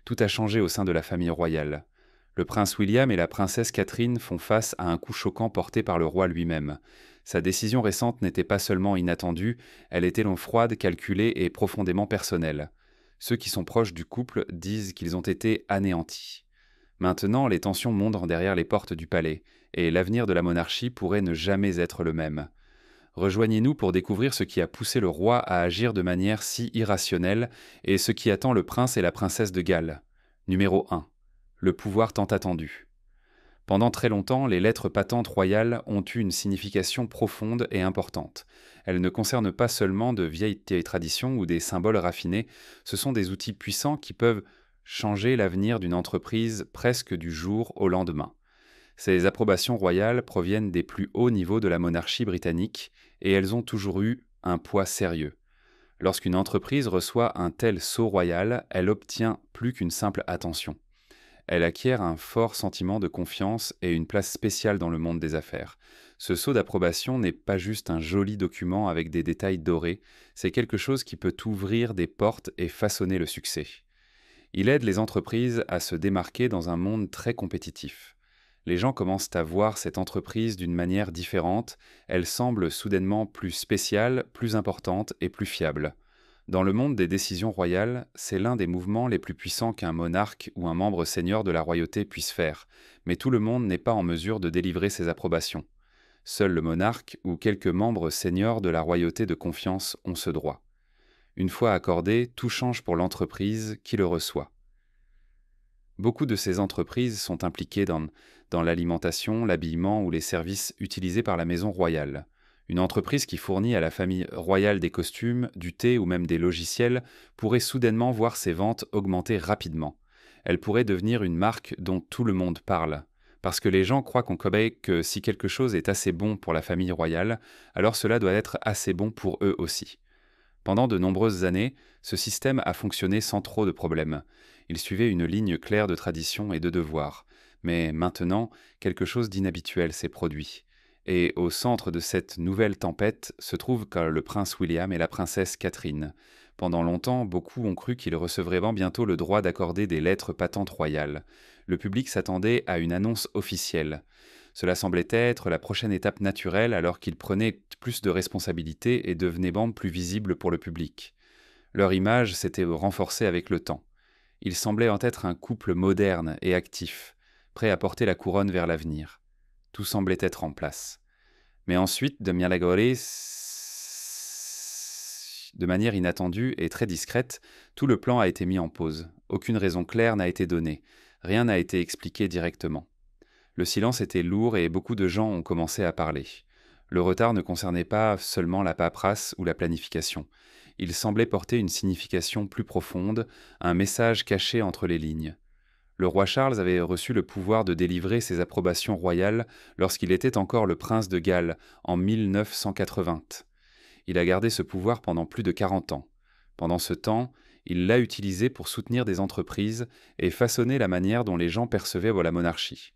tout a changé au sein de la famille royale. Le prince William et la princesse Catherine font face à un coup choquant porté par le roi lui-même. Sa décision récente n'était pas seulement inattendue, elle était froide, calculée et profondément personnelle. Ceux qui sont proches du couple disent qu'ils ont été anéantis. Maintenant, les tensions montent derrière les portes du palais, et l'avenir de la monarchie pourrait ne jamais être le même. Rejoignez-nous pour découvrir ce qui a poussé le roi à agir de manière si irrationnelle et ce qui attend le prince et la princesse de Galles. Numéro 1. Le pouvoir tant attendu. Pendant très longtemps, les lettres patentes royales ont eu une signification profonde et importante. Elles ne concernent pas seulement de vieilles traditions ou des symboles raffinés, ce sont des outils puissants qui peuvent changer l'avenir d'une entreprise presque du jour au lendemain. Ces approbations royales proviennent des plus hauts niveaux de la monarchie britannique et elles ont toujours eu un poids sérieux. Lorsqu'une entreprise reçoit un tel sceau royal, elle obtient plus qu'une simple attention. Elle acquiert un fort sentiment de confiance et une place spéciale dans le monde des affaires. Ce sceau d'approbation n'est pas juste un joli document avec des détails dorés, c'est quelque chose qui peut ouvrir des portes et façonner le succès. Il aide les entreprises à se démarquer dans un monde très compétitif. Les gens commencent à voir cette entreprise d'une manière différente, elle semble soudainement plus spéciale, plus importante et plus fiable. Dans le monde des décisions royales, c'est l'un des mouvements les plus puissants qu'un monarque ou un membre senior de la royauté puisse faire, mais tout le monde n'est pas en mesure de délivrer ses approbations. Seul le monarque ou quelques membres seniors de la royauté de confiance ont ce droit. Une fois accordé, tout change pour l'entreprise qui le reçoit. Beaucoup de ces entreprises sont impliquées dans l'alimentation, l'habillement ou les services utilisés par la maison royale. Une entreprise qui fournit à la famille royale des costumes, du thé ou même des logiciels pourrait soudainement voir ses ventes augmenter rapidement. Elle pourrait devenir une marque dont tout le monde parle. Parce que les gens croient qu'on connaît que si quelque chose est assez bon pour la famille royale, alors cela doit être assez bon pour eux aussi. Pendant de nombreuses années, ce système a fonctionné sans trop de problèmes. Il suivait une ligne claire de tradition et de devoir. Mais maintenant, quelque chose d'inhabituel s'est produit. Et au centre de cette nouvelle tempête se trouvent le prince William et la princesse Catherine. Pendant longtemps, beaucoup ont cru qu'ils recevraient bientôt le droit d'accorder des lettres patentes royales. Le public s'attendait à une annonce officielle. Cela semblait être la prochaine étape naturelle alors qu'ils prenaient plus de responsabilités et devenaient plus visibles pour le public. Leur image s'était renforcée avec le temps. Ils semblaient en être un couple moderne et actif, prêt à porter la couronne vers l'avenir. Tout semblait être en place. Mais ensuite, de manière inattendue et très discrète, tout le plan a été mis en pause. Aucune raison claire n'a été donnée. Rien n'a été expliqué directement. Le silence était lourd et beaucoup de gens ont commencé à parler. Le retard ne concernait pas seulement la paperasse ou la planification. Il semblait porter une signification plus profonde, un message caché entre les lignes. Le roi Charles avait reçu le pouvoir de délivrer ses approbations royales lorsqu'il était encore le prince de Galles en 1980. Il a gardé ce pouvoir pendant plus de 40 ans. Pendant ce temps, il l'a utilisé pour soutenir des entreprises et façonner la manière dont les gens percevaient la monarchie.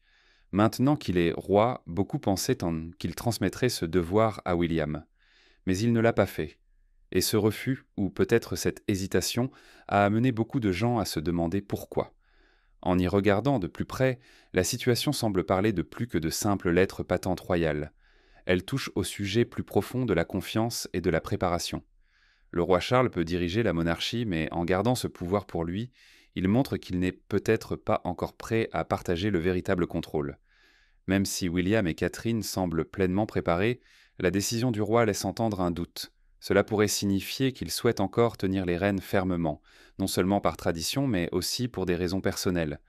Maintenant qu'il est roi, beaucoup pensaient qu'il transmettrait ce devoir à William. Mais il ne l'a pas fait. Et ce refus, ou peut-être cette hésitation, a amené beaucoup de gens à se demander pourquoi. En y regardant de plus près, la situation semble parler de plus que de simples lettres patentes royales. Elle touche au sujet plus profond de la confiance et de la préparation. Le roi Charles peut diriger la monarchie, mais en gardant ce pouvoir pour lui, il montre qu'il n'est peut-être pas encore prêt à partager le véritable contrôle. Même si William et Catherine semblent pleinement préparés, la décision du roi laisse entendre un doute. Cela pourrait signifier qu'il souhaite encore tenir les rênes fermement, non seulement par tradition, mais aussi pour des raisons personnelles.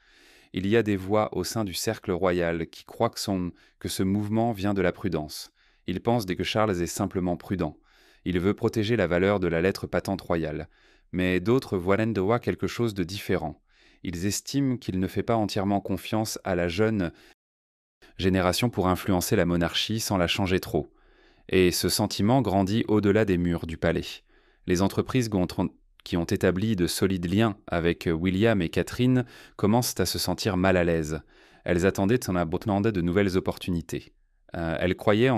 Il y a des voix au sein du cercle royal qui croient que ce mouvement vient de la prudence. Ils pensent que Charles est simplement prudent. Il veut protéger la valeur de la lettre patente royale. Mais d'autres voient là quelque chose de différent. Ils estiment qu'il ne fait pas entièrement confiance à la jeune génération pour influencer la monarchie sans la changer trop. Et ce sentiment grandit au-delà des murs du palais. Les entreprises qui ont établi de solides liens avec William et Catherine commencent à se sentir mal à l'aise. Elles attendaient de nouvelles opportunités. Elles croyaient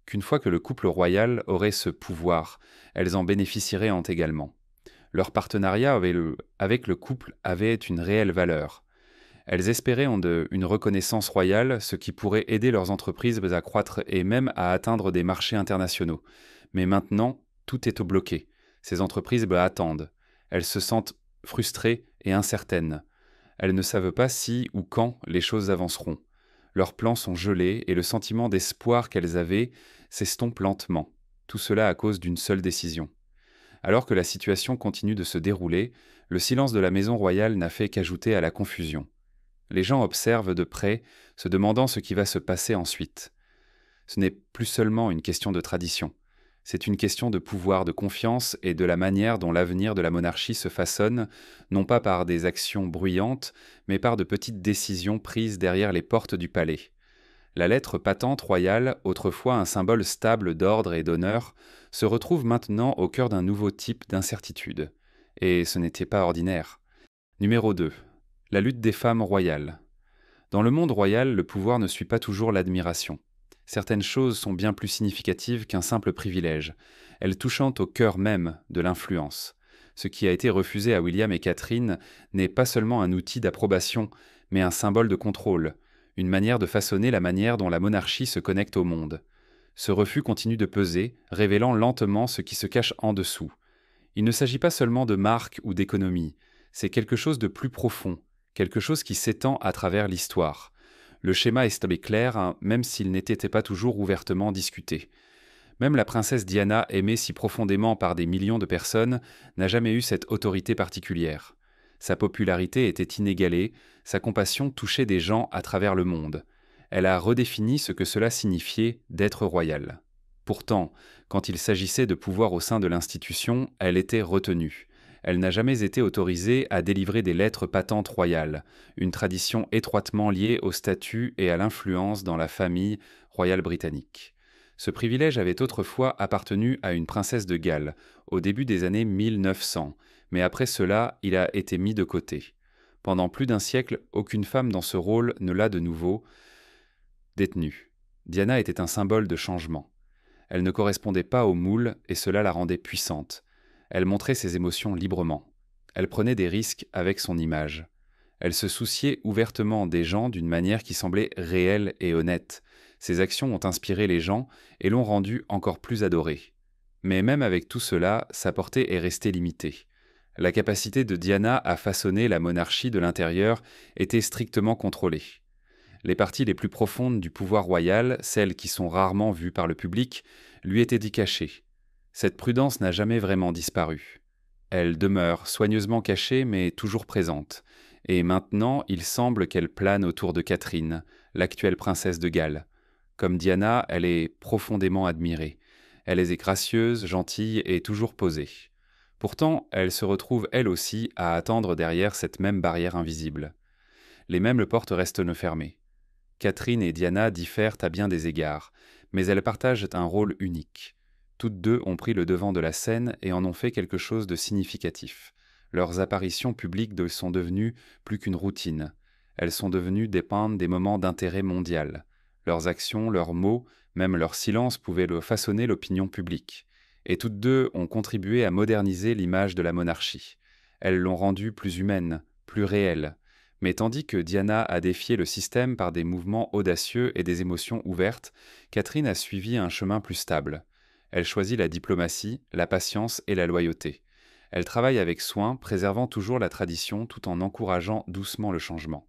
qu'une fois que le couple royal aurait ce pouvoir, elles en bénéficieraient également. Leur partenariat avec le couple avait une réelle valeur. Elles espéraient une reconnaissance royale, ce qui pourrait aider leurs entreprises à croître et même à atteindre des marchés internationaux. Mais maintenant, tout est au bloqué. Ces entreprises attendent. Elles se sentent frustrées et incertaines. Elles ne savent pas si ou quand les choses avanceront. Leurs plans sont gelés et le sentiment d'espoir qu'elles avaient s'estompe lentement. Tout cela à cause d'une seule décision. Alors que la situation continue de se dérouler, le silence de la maison royale n'a fait qu'ajouter à la confusion. Les gens observent de près, se demandant ce qui va se passer ensuite. Ce n'est plus seulement une question de tradition. C'est une question de pouvoir, de confiance et de la manière dont l'avenir de la monarchie se façonne, non pas par des actions bruyantes, mais par de petites décisions prises derrière les portes du palais. La lettre patente royale, autrefois un symbole stable d'ordre et d'honneur, se retrouve maintenant au cœur d'un nouveau type d'incertitude. Et ce n'était pas ordinaire. Numéro 2. La lutte des femmes royales. Dans le monde royal, le pouvoir ne suit pas toujours l'admiration. Certaines choses sont bien plus significatives qu'un simple privilège. Elles touchent au cœur même de l'influence. Ce qui a été refusé à William et Catherine n'est pas seulement un outil d'approbation, mais un symbole de contrôle, une manière de façonner la manière dont la monarchie se connecte au monde. Ce refus continue de peser, révélant lentement ce qui se cache en dessous. Il ne s'agit pas seulement de marque ou d'économie, c'est quelque chose de plus profond, quelque chose qui s'étend à travers l'histoire. Le schéma est clair, même s'il n'était pas toujours ouvertement discuté. Même la princesse Diana, aimée si profondément par des millions de personnes, n'a jamais eu cette autorité particulière. Sa popularité était inégalée, sa compassion touchait des gens à travers le monde. Elle a redéfini ce que cela signifiait d'être royale. Pourtant, quand il s'agissait de pouvoir au sein de l'institution, elle était retenue. Elle n'a jamais été autorisée à délivrer des lettres patentes royales, une tradition étroitement liée au statut et à l'influence dans la famille royale britannique. Ce privilège avait autrefois appartenu à une princesse de Galles, au début des années 1900, mais après cela, il a été mis de côté. Pendant plus d'un siècle, aucune femme dans ce rôle ne l'a de nouveau détenue. Diana était un symbole de changement. Elle ne correspondait pas au moule et cela la rendait puissante. Elle montrait ses émotions librement. Elle prenait des risques avec son image. Elle se souciait ouvertement des gens d'une manière qui semblait réelle et honnête. Ses actions ont inspiré les gens et l'ont rendue encore plus adorée. Mais même avec tout cela, sa portée est restée limitée. La capacité de Diana à façonner la monarchie de l'intérieur était strictement contrôlée. Les parties les plus profondes du pouvoir royal, celles qui sont rarement vues par le public, lui étaient dit cachées. Cette prudence n'a jamais vraiment disparu. Elle demeure soigneusement cachée mais toujours présente. Et maintenant, il semble qu'elle plane autour de Catherine, l'actuelle princesse de Galles. Comme Diana, elle est profondément admirée. Elle est gracieuse, gentille et toujours posée. Pourtant, elle se retrouve elle aussi à attendre derrière cette même barrière invisible. Les mêmes portes restent fermées. Catherine et Diana diffèrent à bien des égards, mais elles partagent un rôle unique. Toutes deux ont pris le devant de la scène et en ont fait quelque chose de significatif. Leurs apparitions publiques sont devenues plus qu'une routine. Elles sont devenues dépendre des moments d'intérêt mondial. Leurs actions, leurs mots, même leur silence pouvaient façonner l'opinion publique. Et toutes deux ont contribué à moderniser l'image de la monarchie. Elles l'ont rendue plus humaine, plus réelle. Mais tandis que Diana a défié le système par des mouvements audacieux et des émotions ouvertes, Catherine a suivi un chemin plus stable. Elle choisit la diplomatie, la patience et la loyauté. Elle travaille avec soin, préservant toujours la tradition tout en encourageant doucement le changement.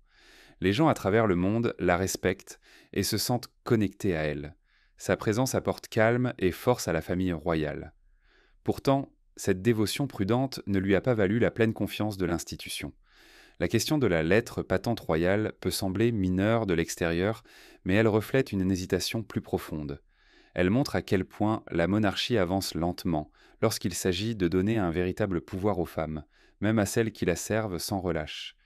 Les gens à travers le monde la respectent et se sentent connectés à elle. Sa présence apporte calme et force à la famille royale. Pourtant, cette dévotion prudente ne lui a pas valu la pleine confiance de l'institution. La question de la lettre patente royale peut sembler mineure de l'extérieur, mais elle reflète une hésitation plus profonde. Elle montre à quel point la monarchie avance lentement lorsqu'il s'agit de donner un véritable pouvoir aux femmes, même à celles qui la servent sans relâche.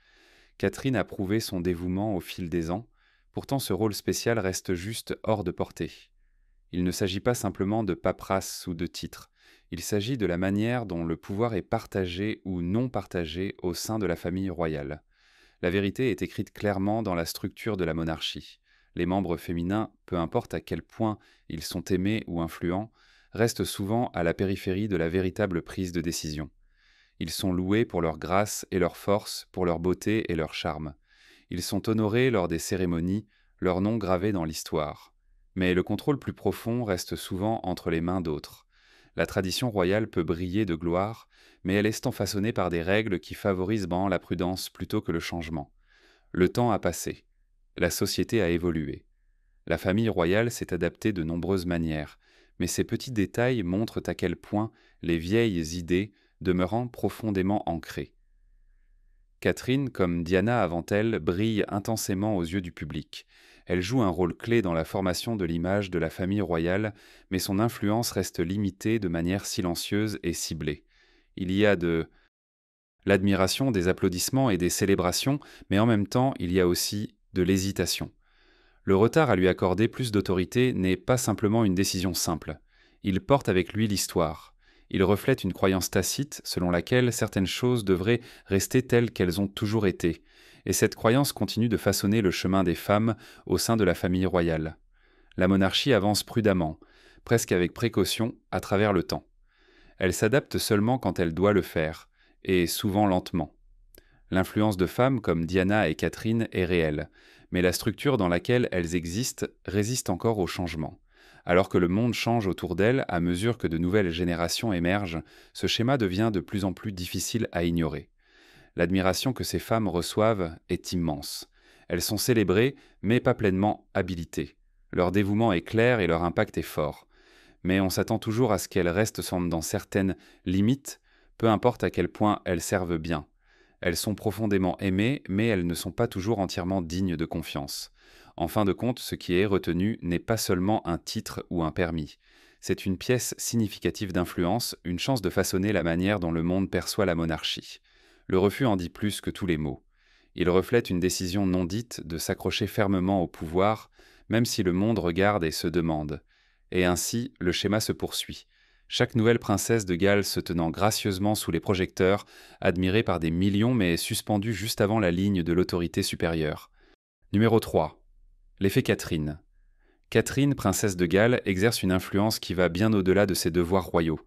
Catherine a prouvé son dévouement au fil des ans, pourtant ce rôle spécial reste juste hors de portée. Il ne s'agit pas simplement de paperasse ou de titres, il s'agit de la manière dont le pouvoir est partagé ou non partagé au sein de la famille royale. La vérité est écrite clairement dans la structure de la monarchie. Les membres féminins, peu importe à quel point ils sont aimés ou influents, restent souvent à la périphérie de la véritable prise de décision. Ils sont loués pour leur grâce et leur force, pour leur beauté et leur charme. Ils sont honorés lors des cérémonies, leur nom gravé dans l'histoire. Mais le contrôle plus profond reste souvent entre les mains d'autres. La tradition royale peut briller de gloire, mais elle est façonnée par des règles qui favorisent la prudence plutôt que le changement. Le temps a passé. La société a évolué. La famille royale s'est adaptée de nombreuses manières, mais ces petits détails montrent à quel point les vieilles idées demeurent profondément ancrées. Catherine, comme Diana avant elle, brille intensément aux yeux du public. Elle joue un rôle clé dans la formation de l'image de la famille royale, mais son influence reste limitée de manière silencieuse et ciblée. Il y a de l'admiration, des applaudissements et des célébrations, mais en même temps, il y a aussi de l'hésitation. Le retard à lui accorder plus d'autorité n'est pas simplement une décision simple. Il porte avec lui l'histoire. Il reflète une croyance tacite selon laquelle certaines choses devraient rester telles qu'elles ont toujours été, et cette croyance continue de façonner le chemin des femmes au sein de la famille royale. La monarchie avance prudemment, presque avec précaution, à travers le temps. Elle s'adapte seulement quand elle doit le faire, et souvent lentement. L'influence de femmes comme Diana et Catherine est réelle, mais la structure dans laquelle elles existent résiste encore au changement. Alors que le monde change autour d'elles à mesure que de nouvelles générations émergent, ce schéma devient de plus en plus difficile à ignorer. L'admiration que ces femmes reçoivent est immense. Elles sont célébrées, mais pas pleinement habilitées. Leur dévouement est clair et leur impact est fort. Mais on s'attend toujours à ce qu'elles restent dans certaines limites, peu importe à quel point elles servent bien. Elles sont profondément aimées, mais elles ne sont pas toujours entièrement dignes de confiance. En fin de compte, ce qui est retenu n'est pas seulement un titre ou un permis. C'est une pièce significative d'influence, une chance de façonner la manière dont le monde perçoit la monarchie. Le refus en dit plus que tous les mots. Il reflète une décision non dite de s'accrocher fermement au pouvoir, même si le monde regarde et se demande. Et ainsi, le schéma se poursuit. Chaque nouvelle princesse de Galles se tenant gracieusement sous les projecteurs, admirée par des millions mais suspendue juste avant la ligne de l'autorité supérieure. Numéro 3. L'effet Catherine. Catherine, princesse de Galles, exerce une influence qui va bien au-delà de ses devoirs royaux.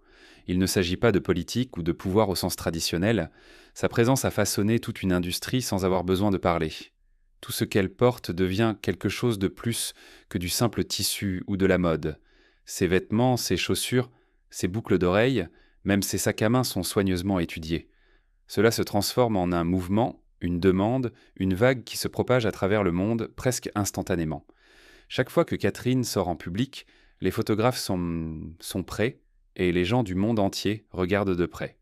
Il ne s'agit pas de politique ou de pouvoir au sens traditionnel. Sa présence a façonné toute une industrie sans avoir besoin de parler. Tout ce qu'elle porte devient quelque chose de plus que du simple tissu ou de la mode. Ses vêtements, ses chaussures, ses boucles d'oreilles, même ses sacs à main sont soigneusement étudiés. Cela se transforme en un mouvement, une demande, une vague qui se propage à travers le monde presque instantanément. Chaque fois que Catherine sort en public, les photographes sont prêts et les gens du monde entier regardent de près.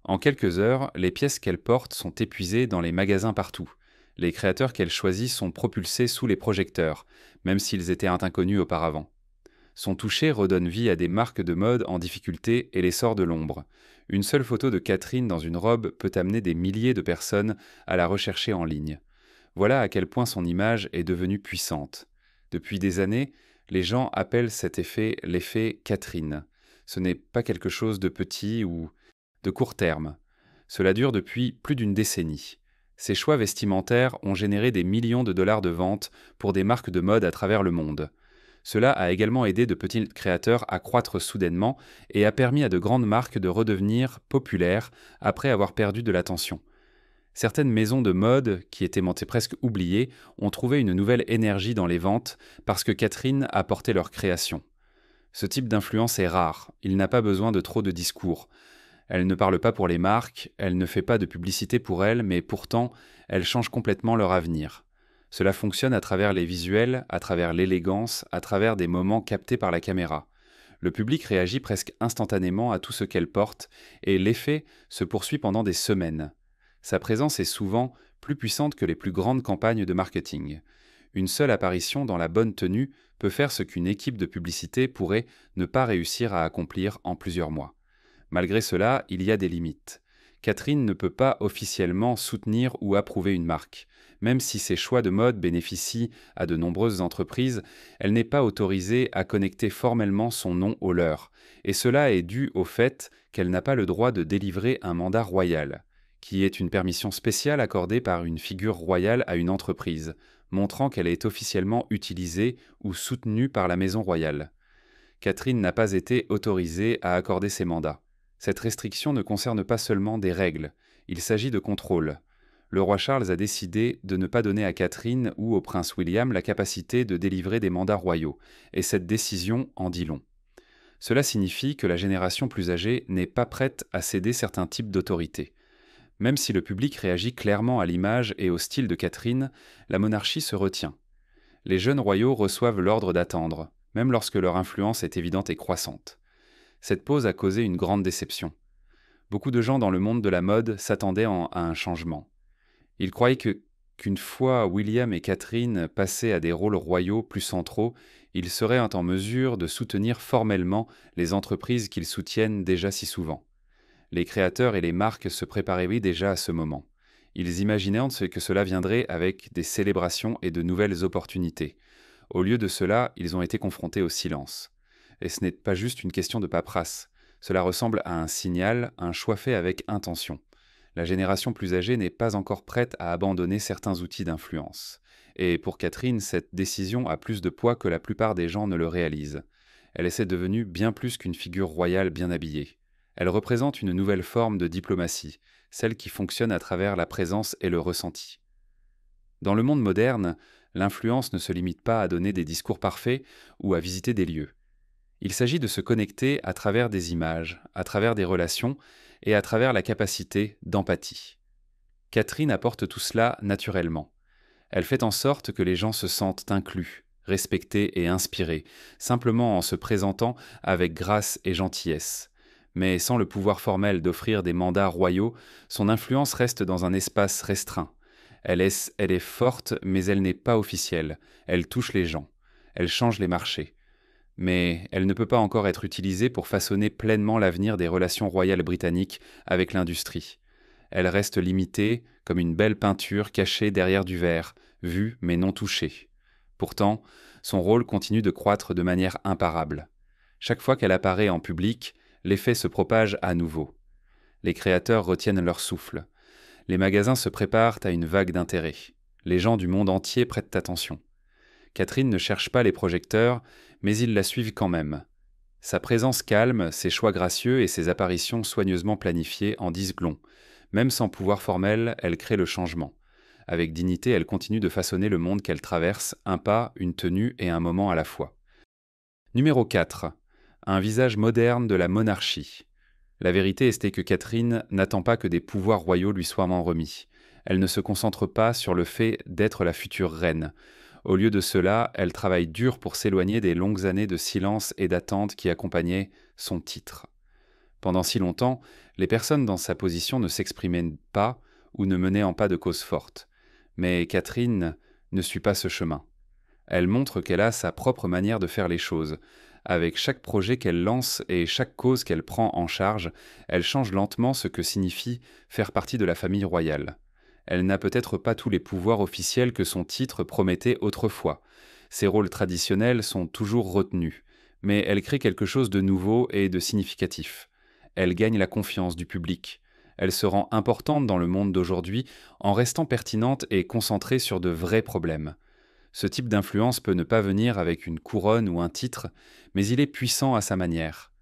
En quelques heures, les pièces qu'elle porte sont épuisées dans les magasins partout. Les créateurs qu'elle choisit sont propulsés sous les projecteurs, même s'ils étaient inconnus auparavant. Son toucher redonne vie à des marques de mode en difficulté et les sort de l'ombre. Une seule photo de Catherine dans une robe peut amener des milliers de personnes à la rechercher en ligne. Voilà à quel point son image est devenue puissante. Depuis des années, les gens appellent cet effet l'effet Catherine. Ce n'est pas quelque chose de petit ou de court terme. Cela dure depuis plus d'une décennie. Ces choix vestimentaires ont généré des millions de dollars de ventes pour des marques de mode à travers le monde. Cela a également aidé de petits créateurs à croître soudainement et a permis à de grandes marques de redevenir populaires après avoir perdu de l'attention. Certaines maisons de mode, qui étaient presque oubliées, ont trouvé une nouvelle énergie dans les ventes parce que Catherine a porté leur création. Ce type d'influence est rare, il n'a pas besoin de trop de discours. Elle ne parle pas pour les marques, elle ne fait pas de publicité pour elles, mais pourtant, elle change complètement leur avenir. Cela fonctionne à travers les visuels, à travers l'élégance, à travers des moments captés par la caméra. Le public réagit presque instantanément à tout ce qu'elle porte, et l'effet se poursuit pendant des semaines. Sa présence est souvent plus puissante que les plus grandes campagnes de marketing. Une seule apparition dans la bonne tenue peut faire ce qu'une équipe de publicité pourrait ne pas réussir à accomplir en plusieurs mois. Malgré cela, il y a des limites. Catherine ne peut pas officiellement soutenir ou approuver une marque. Même si ses choix de mode bénéficient à de nombreuses entreprises, elle n'est pas autorisée à connecter formellement son nom au leur. Et cela est dû au fait qu'elle n'a pas le droit de délivrer un mandat royal, qui est une permission spéciale accordée par une figure royale à une entreprise, montrant qu'elle est officiellement utilisée ou soutenue par la maison royale. Catherine n'a pas été autorisée à accorder ces mandats. Cette restriction ne concerne pas seulement des règles, il s'agit de contrôle. Le roi Charles a décidé de ne pas donner à Catherine ou au prince William la capacité de délivrer des mandats royaux, et cette décision en dit long. Cela signifie que la génération plus âgée n'est pas prête à céder certains types d'autorité. Même si le public réagit clairement à l'image et au style de Catherine, la monarchie se retient. Les jeunes royaux reçoivent l'ordre d'attendre, même lorsque leur influence est évidente et croissante. Cette pause a causé une grande déception. Beaucoup de gens dans le monde de la mode s'attendaient à un changement. Ils croyaient qu'une fois William et Catherine passés à des rôles royaux plus centraux, ils seraient en mesure de soutenir formellement les entreprises qu'ils soutiennent déjà si souvent. Les créateurs et les marques se préparaient déjà à ce moment. Ils imaginaient que cela viendrait avec des célébrations et de nouvelles opportunités. Au lieu de cela, ils ont été confrontés au silence. Et ce n'est pas juste une question de paperasse. Cela ressemble à un signal, un choix fait avec intention. La génération plus âgée n'est pas encore prête à abandonner certains outils d'influence. Et pour Catherine, cette décision a plus de poids que la plupart des gens ne le réalisent. Elle est devenue bien plus qu'une figure royale bien habillée. Elle représente une nouvelle forme de diplomatie, celle qui fonctionne à travers la présence et le ressenti. Dans le monde moderne, l'influence ne se limite pas à donner des discours parfaits ou à visiter des lieux. Il s'agit de se connecter à travers des images, à travers des relations et à travers la capacité d'empathie. Catherine apporte tout cela naturellement. Elle fait en sorte que les gens se sentent inclus, respectés et inspirés, simplement en se présentant avec grâce et gentillesse. Mais sans le pouvoir formel d'offrir des mandats royaux, son influence reste dans un espace restreint. Elle est forte, mais elle n'est pas officielle. Elle touche les gens. Elle change les marchés. Mais elle ne peut pas encore être utilisée pour façonner pleinement l'avenir des relations royales britanniques avec l'industrie. Elle reste limitée, comme une belle peinture cachée derrière du verre, vue mais non touchée. Pourtant, son rôle continue de croître de manière imparable. Chaque fois qu'elle apparaît en public, l'effet se propage à nouveau. Les créateurs retiennent leur souffle. Les magasins se préparent à une vague d'intérêt. Les gens du monde entier prêtent attention. Catherine ne cherche pas les projecteurs, mais ils la suivent quand même. Sa présence calme, ses choix gracieux et ses apparitions soigneusement planifiées en disent long. Même sans pouvoir formel, elle crée le changement. Avec dignité, elle continue de façonner le monde qu'elle traverse, un pas, une tenue et un moment à la fois. Numéro 4. Un visage moderne de la monarchie. La vérité est que Catherine n'attend pas que des pouvoirs royaux lui soient remis. Elle ne se concentre pas sur le fait d'être la future reine. Au lieu de cela, elle travaille dur pour s'éloigner des longues années de silence et d'attente qui accompagnaient son titre. Pendant si longtemps, les personnes dans sa position ne s'exprimaient pas ou ne menaient en pas de cause forte. Mais Catherine ne suit pas ce chemin. Elle montre qu'elle a sa propre manière de faire les choses. Avec chaque projet qu'elle lance et chaque cause qu'elle prend en charge, elle change lentement ce que signifie faire partie de la famille royale. Elle n'a peut-être pas tous les pouvoirs officiels que son titre promettait autrefois. Ses rôles traditionnels sont toujours retenus, mais elle crée quelque chose de nouveau et de significatif. Elle gagne la confiance du public. Elle se rend importante dans le monde d'aujourd'hui en restant pertinente et concentrée sur de vrais problèmes. Ce type d'influence peut ne pas venir avec une couronne ou un titre, mais il est puissant à sa manière.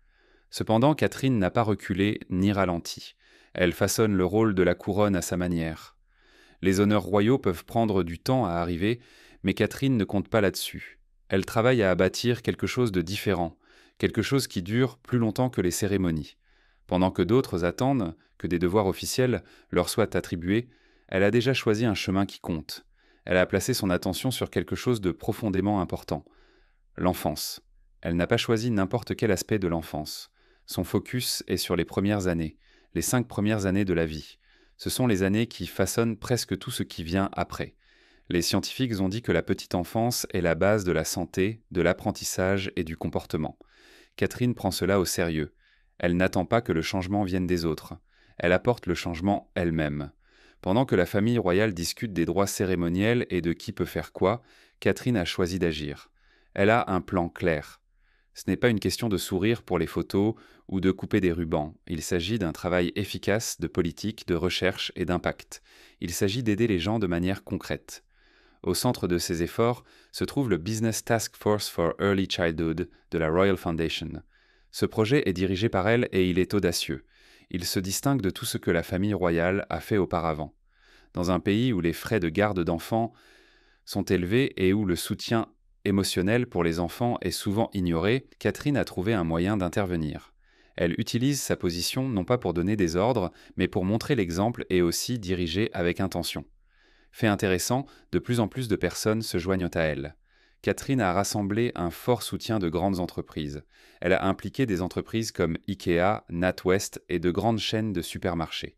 Cependant, Catherine n'a pas reculé ni ralenti. Elle façonne le rôle de la couronne à sa manière. Les honneurs royaux peuvent prendre du temps à arriver, mais Catherine ne compte pas là-dessus. Elle travaille à bâtir quelque chose de différent, quelque chose qui dure plus longtemps que les cérémonies. Pendant que d'autres attendent que des devoirs officiels leur soient attribués, elle a déjà choisi un chemin qui compte. Elle a placé son attention sur quelque chose de profondément important. L'enfance. Elle n'a pas choisi n'importe quel aspect de l'enfance. Son focus est sur les premières années, les 5 premières années de la vie. Ce sont les années qui façonnent presque tout ce qui vient après. Les scientifiques ont dit que la petite enfance est la base de la santé, de l'apprentissage et du comportement. Catherine prend cela au sérieux. Elle n'attend pas que le changement vienne des autres. Elle apporte le changement elle-même. Pendant que la famille royale discute des droits cérémoniels et de qui peut faire quoi, Catherine a choisi d'agir. Elle a un plan clair. Ce n'est pas une question de sourire pour les photos ou de couper des rubans. Il s'agit d'un travail efficace de politique, de recherche et d'impact. Il s'agit d'aider les gens de manière concrète. Au centre de ces efforts se trouve le Business Task Force for Early Childhood de la Royal Foundation. Ce projet est dirigé par elle et il est audacieux. Il se distingue de tout ce que la famille royale a fait auparavant. Dans un pays où les frais de garde d'enfants sont élevés et où le soutien émotionnel pour les enfants est souvent ignoré, Catherine a trouvé un moyen d'intervenir. Elle utilise sa position non pas pour donner des ordres, mais pour montrer l'exemple et aussi diriger avec intention. Fait intéressant, de plus en plus de personnes se joignent à elle. Catherine a rassemblé un fort soutien de grandes entreprises. Elle a impliqué des entreprises comme IKEA, NatWest et de grandes chaînes de supermarchés.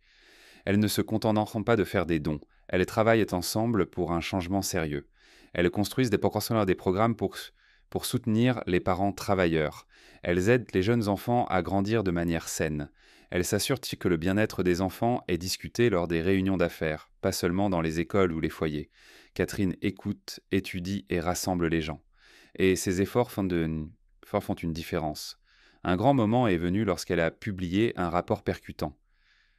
Elles ne se contenteront pas de faire des dons. Elles travaillent ensemble pour un changement sérieux. Elles construisent des programmes pour soutenir les parents travailleurs. Elles aident les jeunes enfants à grandir de manière saine. Elles s'assurent que le bien-être des enfants est discuté lors des réunions d'affaires, pas seulement dans les écoles ou les foyers. Catherine écoute, étudie et rassemble les gens. Et ces efforts font une différence. Un grand moment est venu lorsqu'elle a publié un rapport percutant.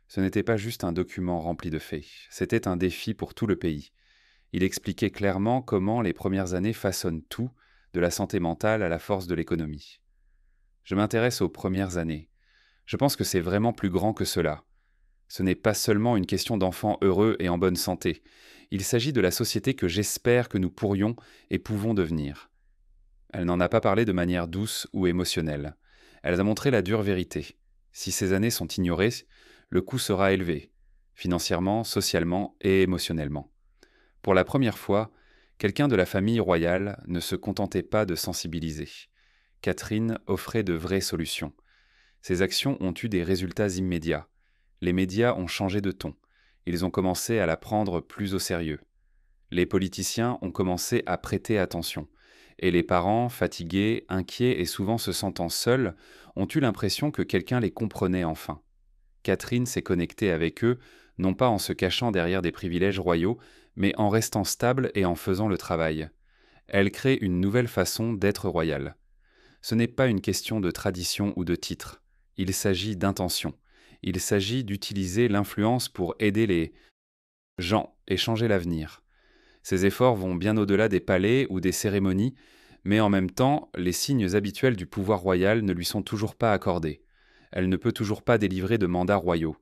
Ce n'était pas juste un document rempli de faits, c'était un défi pour tout le pays. Il expliquait clairement comment les premières années façonnent tout, de la santé mentale à la force de l'économie. Je m'intéresse aux premières années. Je pense que c'est vraiment plus grand que cela. Ce n'est pas seulement une question d'enfants heureux et en bonne santé. Il s'agit de la société que j'espère que nous pourrions et pouvons devenir. Elle n'en a pas parlé de manière douce ou émotionnelle. Elle a montré la dure vérité. Si ces années sont ignorées, le coût sera élevé, financièrement, socialement et émotionnellement. Pour la première fois, quelqu'un de la famille royale ne se contentait pas de sensibiliser. Catherine offrait de vraies solutions. Ses actions ont eu des résultats immédiats. Les médias ont changé de ton. Ils ont commencé à la prendre plus au sérieux. Les politiciens ont commencé à prêter attention. Et les parents, fatigués, inquiets et souvent se sentant seuls, ont eu l'impression que quelqu'un les comprenait enfin. Catherine s'est connectée avec eux, non pas en se cachant derrière des privilèges royaux, mais en restant stable et en faisant le travail. Elle crée une nouvelle façon d'être royale. Ce n'est pas une question de tradition ou de titre. Il s'agit d'intention. Il s'agit d'utiliser l'influence pour aider les gens et changer l'avenir. Ces efforts vont bien au-delà des palais ou des cérémonies, mais en même temps, les signes habituels du pouvoir royal ne lui sont toujours pas accordés. Elle ne peut toujours pas délivrer de mandats royaux.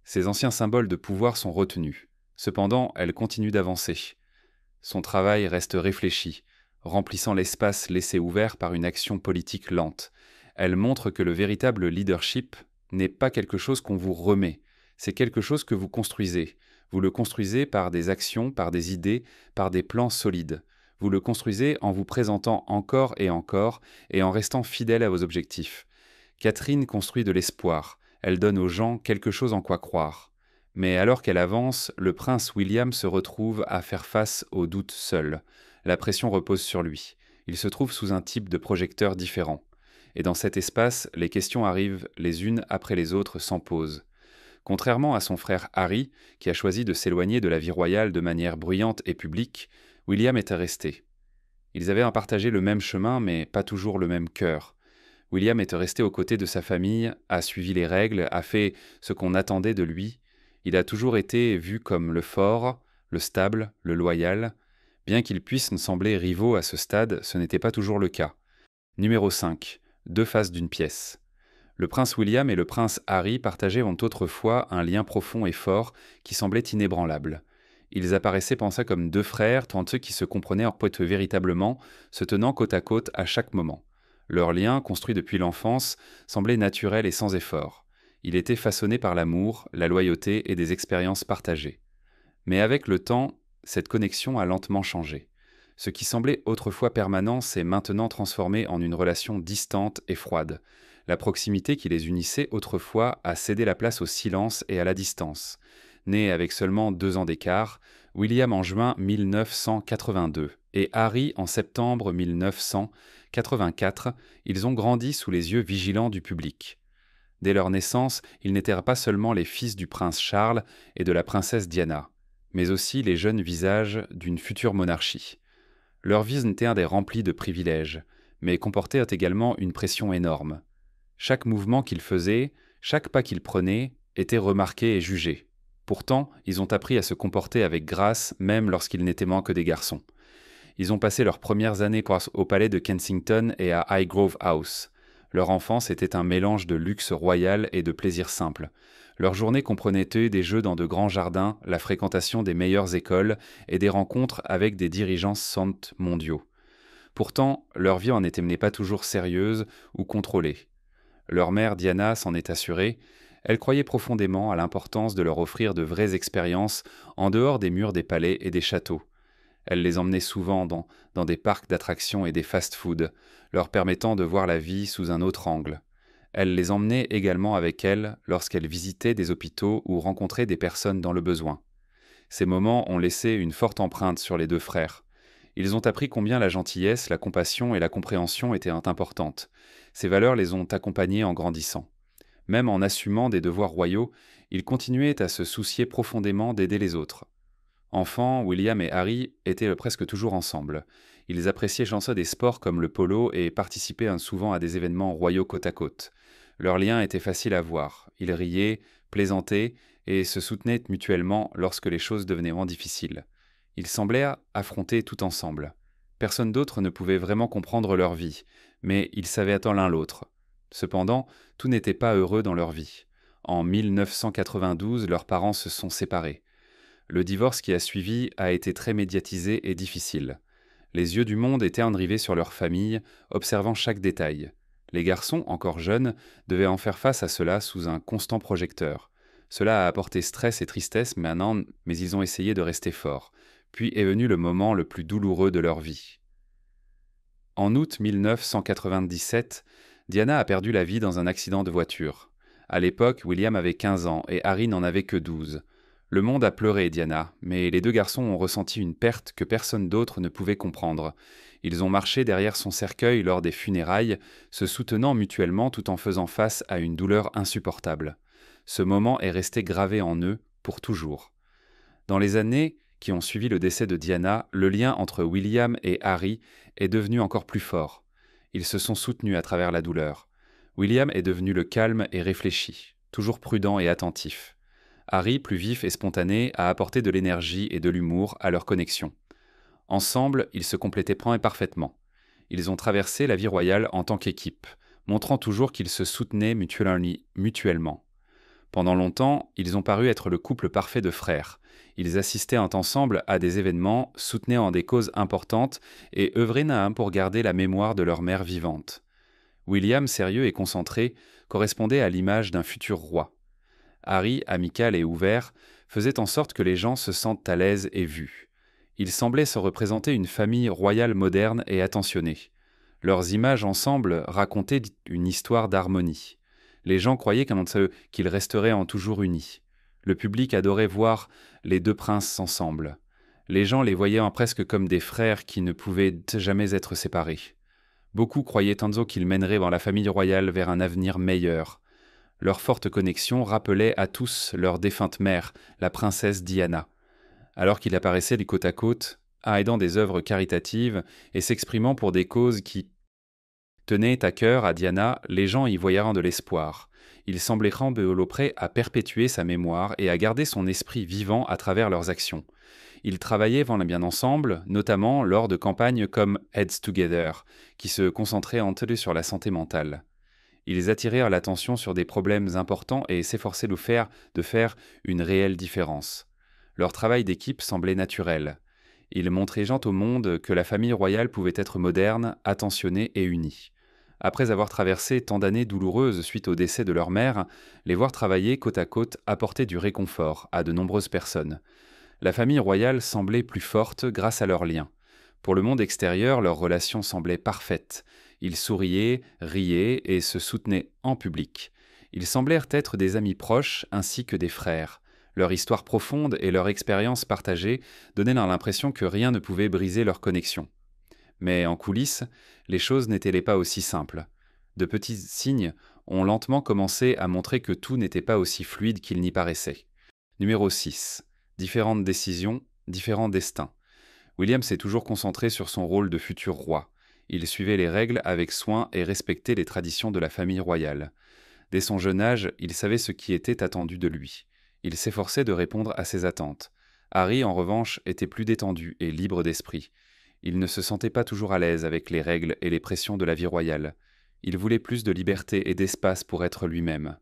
Ces anciens symboles de pouvoir sont retenus. Cependant, elle continue d'avancer. Son travail reste réfléchi, remplissant l'espace laissé ouvert par une action politique lente. Elle montre que le véritable leadership n'est pas quelque chose qu'on vous remet, c'est quelque chose que vous construisez. Vous le construisez par des actions, par des idées, par des plans solides. Vous le construisez en vous présentant encore et en restant fidèle à vos objectifs. Catherine construit de l'espoir. Elle donne aux gens quelque chose en quoi croire. Mais alors qu'elle avance, le prince William se retrouve à faire face aux doutes seul. La pression repose sur lui. Il se trouve sous un type de projecteur différent. Et dans cet espace, les questions arrivent les unes après les autres sans pause. Contrairement à son frère Harry, qui a choisi de s'éloigner de la vie royale de manière bruyante et publique, William était resté. Ils avaient partagé le même chemin, mais pas toujours le même cœur. William était resté aux côtés de sa famille, a suivi les règles, a fait ce qu'on attendait de lui. Il a toujours été vu comme le fort, le stable, le loyal. Bien qu'ils puissent sembler rivaux à ce stade, ce n'était pas toujours le cas. Numéro 5. Deux faces d'une pièce. Le prince William et le prince Harry partageaient autrefois un lien profond et fort qui semblait inébranlable. Ils apparaissaient pensés comme deux frères, tant ceux qui se comprenaient véritablement, se tenant côte à côte à chaque moment. Leur lien, construit depuis l'enfance, semblait naturel et sans effort. Il était façonné par l'amour, la loyauté et des expériences partagées. Mais avec le temps, cette connexion a lentement changé. Ce qui semblait autrefois permanent s'est maintenant transformé en une relation distante et froide. La proximité qui les unissait autrefois a cédé la place au silence et à la distance. Né avec seulement 2 ans d'écart, William en juin 1982 et Harry en septembre 1984, ils ont grandi sous les yeux vigilants du public. Dès leur naissance, ils n'étaient pas seulement les fils du prince Charles et de la princesse Diana, mais aussi les jeunes visages d'une future monarchie. Leur vie n'était remplie de privilèges, mais comportait également une pression énorme. Chaque mouvement qu'ils faisaient, chaque pas qu'ils prenaient, était remarqué et jugé. Pourtant, ils ont appris à se comporter avec grâce, même lorsqu'ils n'étaient moins que des garçons. Ils ont passé leurs premières années au palais de Kensington et à Highgrove House. Leur enfance était un mélange de luxe royal et de plaisirs simples. Leurs journées comprenaient des jeux dans de grands jardins, la fréquentation des meilleures écoles et des rencontres avec des dirigeants santes mondiaux. Pourtant, leur vie en n'était pas toujours sérieuse ou contrôlée. Leur mère Diana s'en est assurée. Elle croyait profondément à l'importance de leur offrir de vraies expériences en dehors des murs des palais et des châteaux. Elle les emmenait souvent dans des parcs d'attractions et des fast-foods, leur permettant de voir la vie sous un autre angle. Elle les emmenait également avec elle lorsqu'elle visitait des hôpitaux ou rencontrait des personnes dans le besoin. Ces moments ont laissé une forte empreinte sur les deux frères. Ils ont appris combien la gentillesse, la compassion et la compréhension étaient importantes. Ces valeurs les ont accompagnés en grandissant. Même en assumant des devoirs royaux, ils continuaient à se soucier profondément d'aider les autres. Enfants, William et Harry étaient presque toujours ensemble. Ils appréciaient chancer des sports comme le polo et participaient souvent à des événements royaux côte à côte. Leur lien était facile à voir. Ils riaient, plaisantaient et se soutenaient mutuellement lorsque les choses devenaient vraiment difficiles. Ils semblaient affronter tout ensemble. Personne d'autre ne pouvait vraiment comprendre leur vie, mais ils savaient attendre l'un l'autre. Cependant, tout n'était pas heureux dans leur vie. En 1992, leurs parents se sont séparés. Le divorce qui a suivi a été très médiatisé et difficile. Les yeux du monde étaient rivés sur leur famille, observant chaque détail. Les garçons, encore jeunes, devaient en faire face à cela sous un constant projecteur. Cela a apporté stress et tristesse maintenant, mais ils ont essayé de rester forts. Puis est venu le moment le plus douloureux de leur vie. En août 1997, Diana a perdu la vie dans un accident de voiture. À l'époque, William avait 15 ans et Harry n'en avait que 12. Le monde a pleuré Diana, mais les deux garçons ont ressenti une perte que personne d'autre ne pouvait comprendre. Ils ont marché derrière son cercueil lors des funérailles, se soutenant mutuellement tout en faisant face à une douleur insupportable. Ce moment est resté gravé en eux pour toujours. Dans les années qui ont suivi le décès de Diana, le lien entre William et Harry est devenu encore plus fort. Ils se sont soutenus à travers la douleur. William est devenu le calme et réfléchi, toujours prudent et attentif. Harry, plus vif et spontané, a apporté de l'énergie et de l'humour à leur connexion. Ensemble, ils se complétaient parfaitement. Ils ont traversé la vie royale en tant qu'équipe, montrant toujours qu'ils se soutenaient mutuellement. Pendant longtemps, ils ont paru être le couple parfait de frères. Ils assistaient ensemble à des événements, soutenaient en des causes importantes et œuvraient pour garder la mémoire de leur mère vivante. William, sérieux et concentré, correspondait à l'image d'un futur roi. Harry, amical et ouvert, faisait en sorte que les gens se sentent à l'aise et vus. Ils semblaient se représenter une famille royale moderne et attentionnée. Leurs images ensemble racontaient une histoire d'harmonie. Les gens croyaient qu'ils resteraient toujours unis. Le public adorait voir les deux princes ensemble. Les gens les voyaient presque comme des frères qui ne pouvaient jamais être séparés. Beaucoup croyaient qu'ils mèneraient dans la famille royale vers un avenir meilleur. Leur forte connexion rappelait à tous leur défunte mère, la princesse Diana. Alors qu'il apparaissait du côte à côte, aidant des œuvres caritatives et s'exprimant pour des causes qui tenaient à cœur à Diana, les gens y voyaient de l'espoir. Il semblait prêt à perpétuer sa mémoire et à garder son esprit vivant à travers leurs actions. Ils travaillaient bien ensemble, notamment lors de campagnes comme Heads Together, qui se concentraient sur la santé mentale. Ils attirèrent l'attention sur des problèmes importants et s'efforçaient de faire une réelle différence. Leur travail d'équipe semblait naturel. Ils montraient au monde que la famille royale pouvait être moderne, attentionnée et unie. Après avoir traversé tant d'années douloureuses suite au décès de leur mère, les voir travailler côte à côte apportait du réconfort à de nombreuses personnes. La famille royale semblait plus forte grâce à leurs liens. Pour le monde extérieur, leur relation semblait parfaite. Ils souriaient, riaient et se soutenaient en public. Ils semblèrent être des amis proches ainsi que des frères. Leur histoire profonde et leur expérience partagée donnaient l'impression que rien ne pouvait briser leur connexion. Mais en coulisses, les choses n'étaient pas aussi simples. De petits signes ont lentement commencé à montrer que tout n'était pas aussi fluide qu'il n'y paraissait. Numéro 6. Différentes décisions, différents destins. William s'est toujours concentré sur son rôle de futur roi. Il suivait les règles avec soin et respectait les traditions de la famille royale. Dès son jeune âge, il savait ce qui était attendu de lui. Il s'efforçait de répondre à ses attentes. Harry, en revanche, était plus détendu et libre d'esprit. Il ne se sentait pas toujours à l'aise avec les règles et les pressions de la vie royale. Il voulait plus de liberté et d'espace pour être lui-même.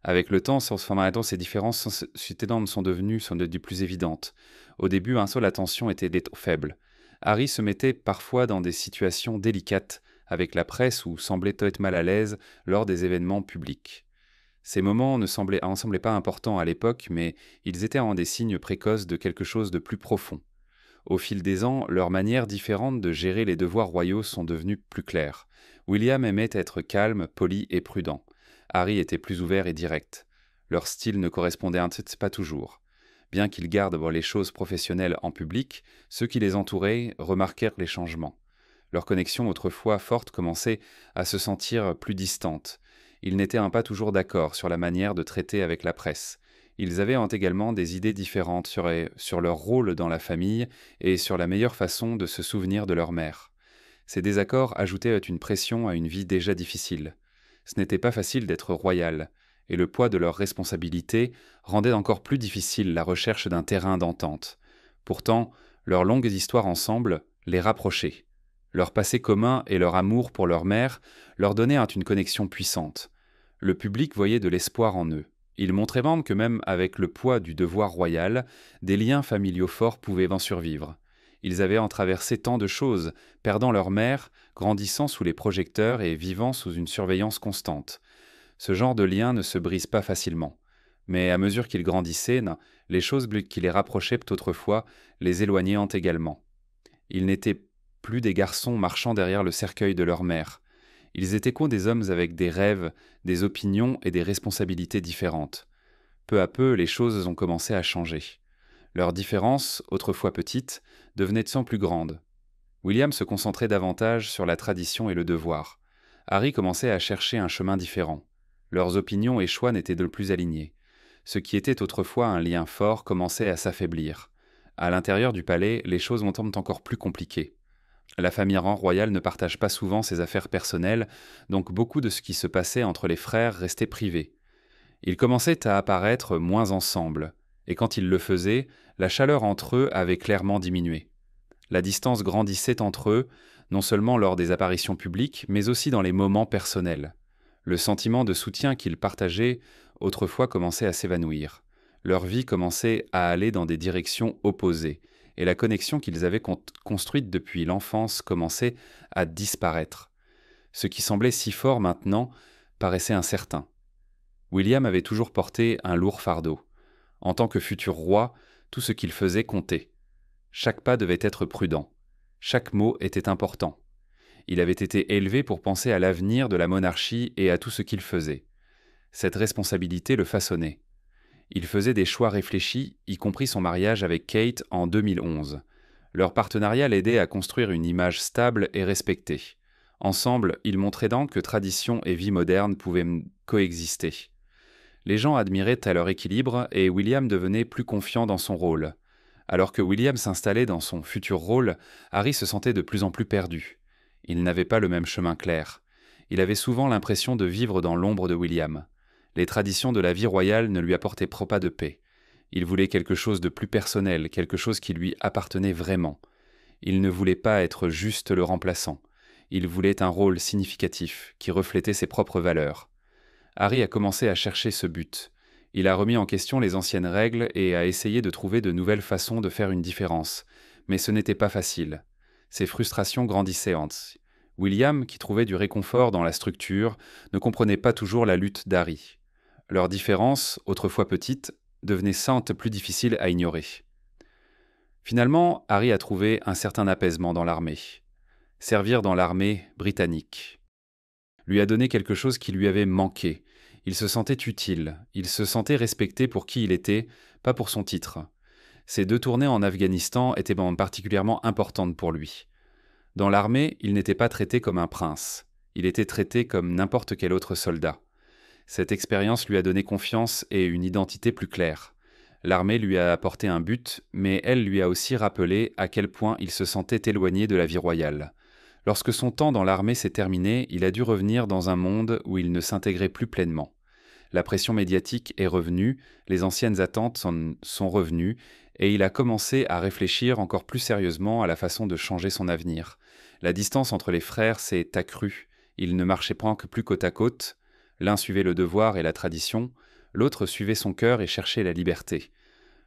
Avec le temps, ces différences sont devenues plus évidentes. Au début, la tension était faible. Harry se mettait parfois dans des situations délicates avec la presse ou semblait être mal à l'aise lors des événements publics. Ces moments en semblaient pas importants à l'époque, mais ils étaient des signes précoces de quelque chose de plus profond. Au fil des ans, leurs manières différentes de gérer les devoirs royaux sont devenues plus claires. William aimait être calme, poli et prudent. Harry était plus ouvert et direct. Leur style ne correspondait pas toujours. Bien qu'ils gardent les choses professionnelles en public, ceux qui les entouraient remarquèrent les changements. Leur connexion autrefois forte commençait à se sentir plus distante. Ils n'étaient pas toujours d'accord sur la manière de traiter avec la presse. Ils avaient également des idées différentes sur leur rôle dans la famille et sur la meilleure façon de se souvenir de leur mère. Ces désaccords ajoutaient une pression à une vie déjà difficile. Ce n'était pas facile d'être royal, et le poids de leurs responsabilités rendait encore plus difficile la recherche d'un terrain d'entente. Pourtant, leurs longues histoires ensemble les rapprochaient. Leur passé commun et leur amour pour leur mère leur donnaient une connexion puissante. Le public voyait de l'espoir en eux. Il montrait même que même avec le poids du devoir royal, des liens familiaux forts pouvaient en survivre. Ils avaient traversé tant de choses, perdant leur mère, grandissant sous les projecteurs et vivant sous une surveillance constante. Ce genre de lien ne se brise pas facilement. Mais à mesure qu'ils grandissaient, les choses qui les rapprochaient autrefois les éloignaient également. Ils n'étaient plus des garçons marchant derrière le cercueil de leur mère. Ils étaient des hommes avec des rêves, des opinions et des responsabilités différentes. Peu à peu, les choses ont commencé à changer. Leurs différences, autrefois petites, devenaient de plus grandes. William se concentrait davantage sur la tradition et le devoir. Harry commençait à chercher un chemin différent. Leurs opinions et choix n'étaient de plus alignés. Ce qui était autrefois un lien fort commençait à s'affaiblir. À l'intérieur du palais, les choses vont être encore plus compliquées. La famille royale ne partage pas souvent ses affaires personnelles, donc beaucoup de ce qui se passait entre les frères restait privé. Ils commençaient à apparaître moins ensemble, et quand ils le faisaient, la chaleur entre eux avait clairement diminué. La distance grandissait entre eux, non seulement lors des apparitions publiques, mais aussi dans les moments personnels. Le sentiment de soutien qu'ils partageaient autrefois commençait à s'évanouir. Leur vie commençait à aller dans des directions opposées, et la connexion qu'ils avaient construite depuis l'enfance commençait à disparaître. Ce qui semblait si fort maintenant paraissait incertain. William avait toujours porté un lourd fardeau. En tant que futur roi, tout ce qu'il faisait comptait. Chaque pas devait être prudent. Chaque mot était important. Il avait été élevé pour penser à l'avenir de la monarchie et à tout ce qu'il faisait. Cette responsabilité le façonnait. Il faisait des choix réfléchis, y compris son mariage avec Kate en 2011. Leur partenariat l'aidait à construire une image stable et respectée. Ensemble, ils montraient donc que tradition et vie moderne pouvaient coexister. Les gens admiraient leur équilibre et William devenait plus confiant dans son rôle. Alors que William s'installait dans son futur rôle, Harry se sentait de plus en plus perdu. Il n'avait pas le même chemin clair. Il avait souvent l'impression de vivre dans l'ombre de William. Les traditions de la vie royale ne lui apportaient pas de paix. Il voulait quelque chose de plus personnel, quelque chose qui lui appartenait vraiment. Il ne voulait pas être juste le remplaçant. Il voulait un rôle significatif, qui reflétait ses propres valeurs. Harry a commencé à chercher ce but. Il a remis en question les anciennes règles et a essayé de trouver de nouvelles façons de faire une différence. Mais ce n'était pas facile. Ses frustrations grandissaient. William, qui trouvait du réconfort dans la structure, ne comprenait pas toujours la lutte d'Harry. Leurs différences, autrefois petites, devenaient plus difficiles à ignorer. Finalement, Harry a trouvé un certain apaisement dans l'armée. Servir dans l'armée britannique lui a donné quelque chose qui lui avait manqué. Il se sentait utile, il se sentait respecté pour qui il était, pas pour son titre. Ces 2 tournées en Afghanistan étaient particulièrement importantes pour lui. Dans l'armée, il n'était pas traité comme un prince. Il était traité comme n'importe quel autre soldat. Cette expérience lui a donné confiance et une identité plus claire. L'armée lui a apporté un but, mais elle lui a aussi rappelé à quel point il se sentait éloigné de la vie royale. Lorsque son temps dans l'armée s'est terminé, il a dû revenir dans un monde où il ne s'intégrait plus pleinement. La pression médiatique est revenue, les anciennes attentes sont revenues, et il a commencé à réfléchir encore plus sérieusement à la façon de changer son avenir. La distance entre les frères s'est accrue. Ils ne marchaient point que plus côte à côte. L'un suivait le devoir et la tradition, l'autre suivait son cœur et cherchait la liberté.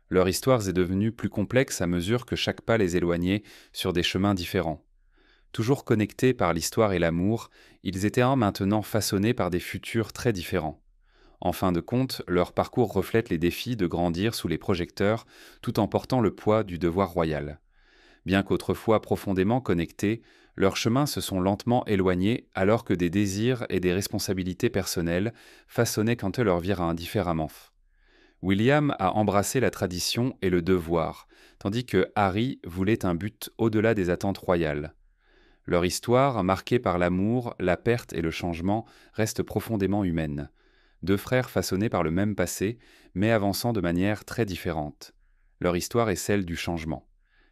Leur histoire est devenue plus complexe à mesure que chaque pas les éloignait sur des chemins différents. Toujours connectés par l'histoire et l'amour, ils étaient maintenant façonnés par des futurs très différents. En fin de compte, leur parcours reflète les défis de grandir sous les projecteurs tout en portant le poids du devoir royal. Bien qu'autrefois profondément connectés, leurs chemins se sont lentement éloignés alors que des désirs et des responsabilités personnelles façonnaient quant à leur vie indifféremment. William a embrassé la tradition et le devoir, tandis que Harry voulait un but au-delà des attentes royales. Leur histoire, marquée par l'amour, la perte et le changement, reste profondément humaine. Deux frères façonnés par le même passé, mais avançant de manière très différente. Leur histoire est celle du changement.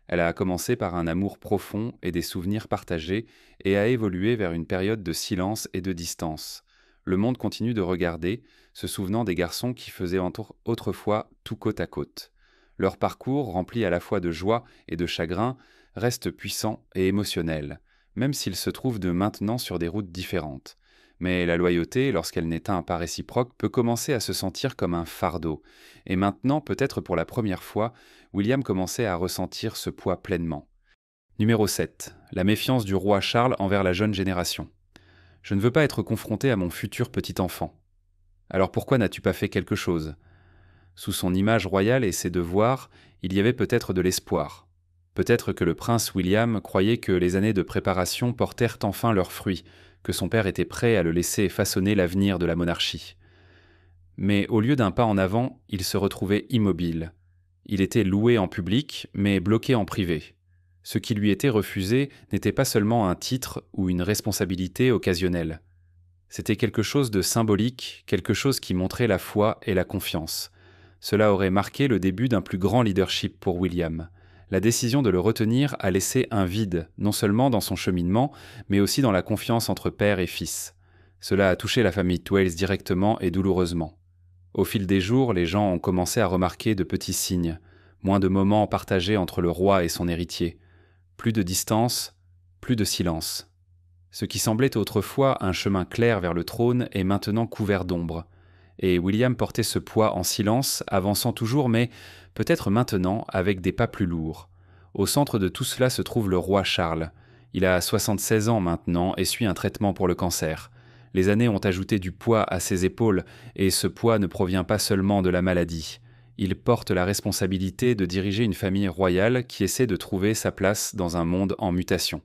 Elle a commencé par un amour profond et des souvenirs partagés et a évolué vers une période de silence et de distance. Le monde continue de regarder, se souvenant des garçons qui faisaient autrefois tout côte à côte. Leur parcours, rempli à la fois de joie et de chagrin, reste puissant et émotionnel, même s'ils se trouvent de maintenant sur des routes différentes. Mais la loyauté, lorsqu'elle n'est pas réciproque, peut commencer à se sentir comme un fardeau. Et maintenant, peut-être pour la première fois, William commençait à ressentir ce poids pleinement. Numéro 7. La méfiance du roi Charles envers la jeune génération. Je ne veux pas être confronté à mon futur petit-enfant. Alors pourquoi n'as-tu pas fait quelque chose ? Sous son image royale et ses devoirs, il y avait peut-être de l'espoir. Peut-être que le prince William croyait que les années de préparation portèrent enfin leurs fruits, que son père était prêt à le laisser façonner l'avenir de la monarchie. Mais au lieu d'un pas en avant, il se retrouvait immobile. Il était loué en public, mais bloqué en privé. Ce qui lui était refusé n'était pas seulement un titre ou une responsabilité occasionnelle. C'était quelque chose de symbolique, quelque chose qui montrait la foi et la confiance. Cela aurait marqué le début d'un plus grand leadership pour William. La décision de le retenir a laissé un vide, non seulement dans son cheminement, mais aussi dans la confiance entre père et fils. Cela a touché la famille Twales directement et douloureusement. Au fil des jours, les gens ont commencé à remarquer de petits signes, moins de moments partagés entre le roi et son héritier, plus de distance, plus de silence. Ce qui semblait autrefois un chemin clair vers le trône est maintenant couvert d'ombre. Et William portait ce poids en silence, avançant toujours, mais peut-être maintenant avec des pas plus lourds. Au centre de tout cela se trouve le roi Charles. Il a 76 ans maintenant et suit un traitement pour le cancer. Les années ont ajouté du poids à ses épaules, et ce poids ne provient pas seulement de la maladie. Il porte la responsabilité de diriger une famille royale qui essaie de trouver sa place dans un monde en mutation.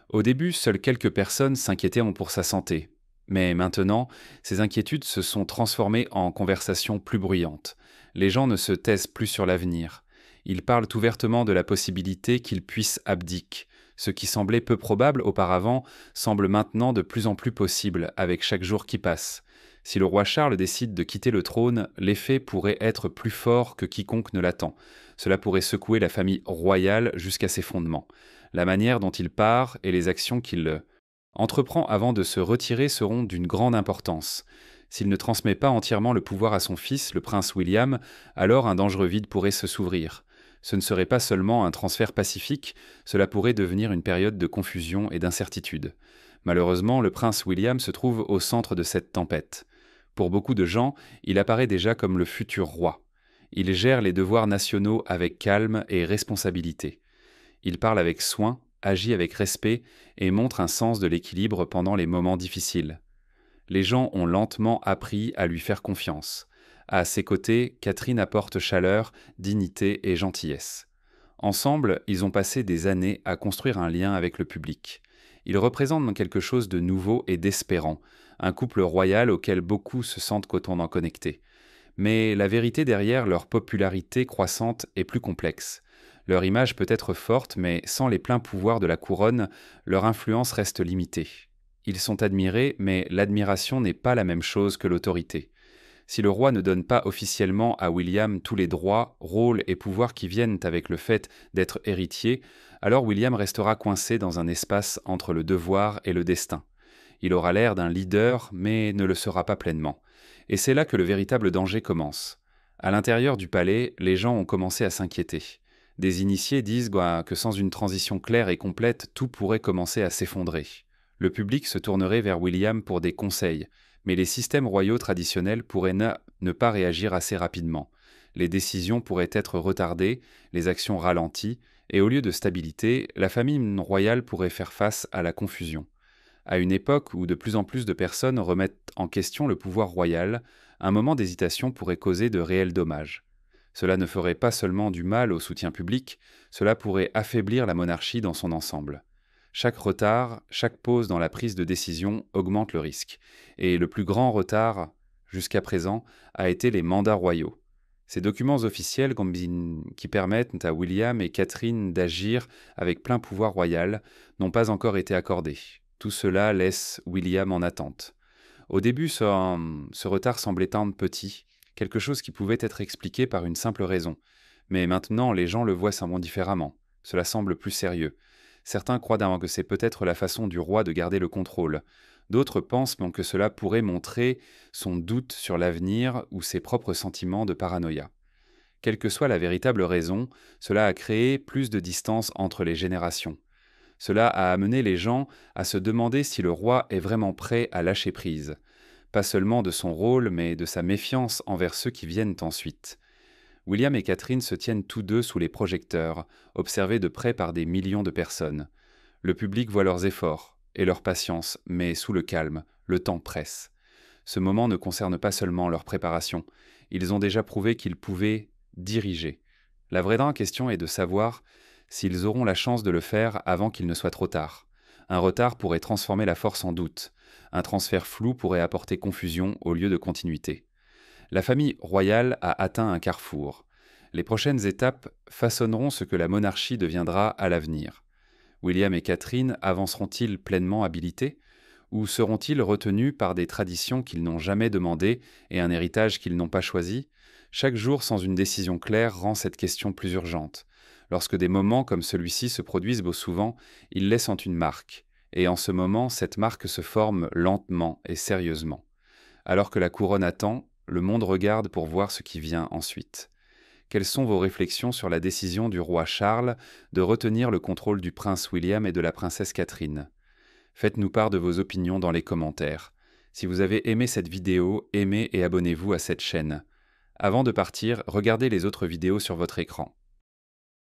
Au début, seules quelques personnes s'inquiétaient pour sa santé. Mais maintenant, ces inquiétudes se sont transformées en conversations plus bruyantes. Les gens ne se taisent plus sur l'avenir. Ils parlent ouvertement de la possibilité qu'il puisse abdiquer. Ce qui semblait peu probable auparavant semble maintenant de plus en plus possible avec chaque jour qui passe. Si le roi Charles décide de quitter le trône, l'effet pourrait être plus fort que quiconque ne l'attend. Cela pourrait secouer la famille royale jusqu'à ses fondements. La manière dont il part et les actions qu'il entreprend avant de se retirer seront d'une grande importance. S'il ne transmet pas entièrement le pouvoir à son fils, le prince William, alors un dangereux vide pourrait s'ouvrir. Ce ne serait pas seulement un transfert pacifique, cela pourrait devenir une période de confusion et d'incertitude. Malheureusement, le prince William se trouve au centre de cette tempête. Pour beaucoup de gens, il apparaît déjà comme le futur roi. Il gère les devoirs nationaux avec calme et responsabilité. Il parle avec soin, agit avec respect et montre un sens de l'équilibre pendant les moments difficiles. Les gens ont lentement appris à lui faire confiance. À ses côtés, Catherine apporte chaleur, dignité et gentillesse. Ensemble, ils ont passé des années à construire un lien avec le public. Ils représentent quelque chose de nouveau et d'espérant, un couple royal auquel beaucoup se sentent qu'autant connectés. Mais la vérité derrière leur popularité croissante est plus complexe. Leur image peut être forte, mais sans les pleins pouvoirs de la couronne, leur influence reste limitée. Ils sont admirés, mais l'admiration n'est pas la même chose que l'autorité. Si le roi ne donne pas officiellement à William tous les droits, rôles et pouvoirs qui viennent avec le fait d'être héritier, alors William restera coincé dans un espace entre le devoir et le destin. Il aura l'air d'un leader, mais ne le sera pas pleinement. Et c'est là que le véritable danger commence. À l'intérieur du palais, les gens ont commencé à s'inquiéter. Des initiés disent que sans une transition claire et complète, tout pourrait commencer à s'effondrer. Le public se tournerait vers William pour des conseils, mais les systèmes royaux traditionnels pourraient ne pas réagir assez rapidement. Les décisions pourraient être retardées, les actions ralenties, et au lieu de stabilité, la famille royale pourrait faire face à la confusion. À une époque où de plus en plus de personnes remettent en question le pouvoir royal, un moment d'hésitation pourrait causer de réels dommages. Cela ne ferait pas seulement du mal au soutien public, cela pourrait affaiblir la monarchie dans son ensemble. Chaque retard, chaque pause dans la prise de décision augmente le risque, et le plus grand retard, jusqu'à présent, a été les mandats royaux. Ces documents officiels qui permettent à William et Catherine d'agir avec plein pouvoir royal n'ont pas encore été accordés. Tout cela laisse William en attente. Au début, ce retard semblait tant petit, quelque chose qui pouvait être expliqué par une simple raison. Mais maintenant, les gens le voient simplement différemment. Cela semble plus sérieux. Certains croient que c'est peut-être la façon du roi de garder le contrôle. D'autres pensent que cela pourrait montrer son doute sur l'avenir ou ses propres sentiments de paranoïa. Quelle que soit la véritable raison, cela a créé plus de distance entre les générations. Cela a amené les gens à se demander si le roi est vraiment prêt à lâcher prise, pas seulement de son rôle, mais de sa méfiance envers ceux qui viennent ensuite. William et Catherine se tiennent tous deux sous les projecteurs, observés de près par des millions de personnes. Le public voit leurs efforts et leur patience, mais sous le calme, le temps presse. Ce moment ne concerne pas seulement leur préparation, ils ont déjà prouvé qu'ils pouvaient diriger. La vraie question est de savoir s'ils auront la chance de le faire avant qu'il ne soit trop tard. Un retard pourrait transformer la force en doute. Un transfert flou pourrait apporter confusion au lieu de continuité. La famille royale a atteint un carrefour. Les prochaines étapes façonneront ce que la monarchie deviendra à l'avenir. William et Catherine avanceront-ils pleinement habilités ? Ou seront-ils retenus par des traditions qu'ils n'ont jamais demandées et un héritage qu'ils n'ont pas choisi ? Chaque jour sans une décision claire rend cette question plus urgente. Lorsque des moments comme celui-ci se produisent souvent, ils laissent une marque. Et en ce moment, cette marque se forme lentement et sérieusement. Alors que la couronne attend, le monde regarde pour voir ce qui vient ensuite. Quelles sont vos réflexions sur la décision du roi Charles de retenir le contrôle du prince William et de la princesse Catherine ? Faites-nous part de vos opinions dans les commentaires. Si vous avez aimé cette vidéo, aimez et abonnez-vous à cette chaîne. Avant de partir, regardez les autres vidéos sur votre écran.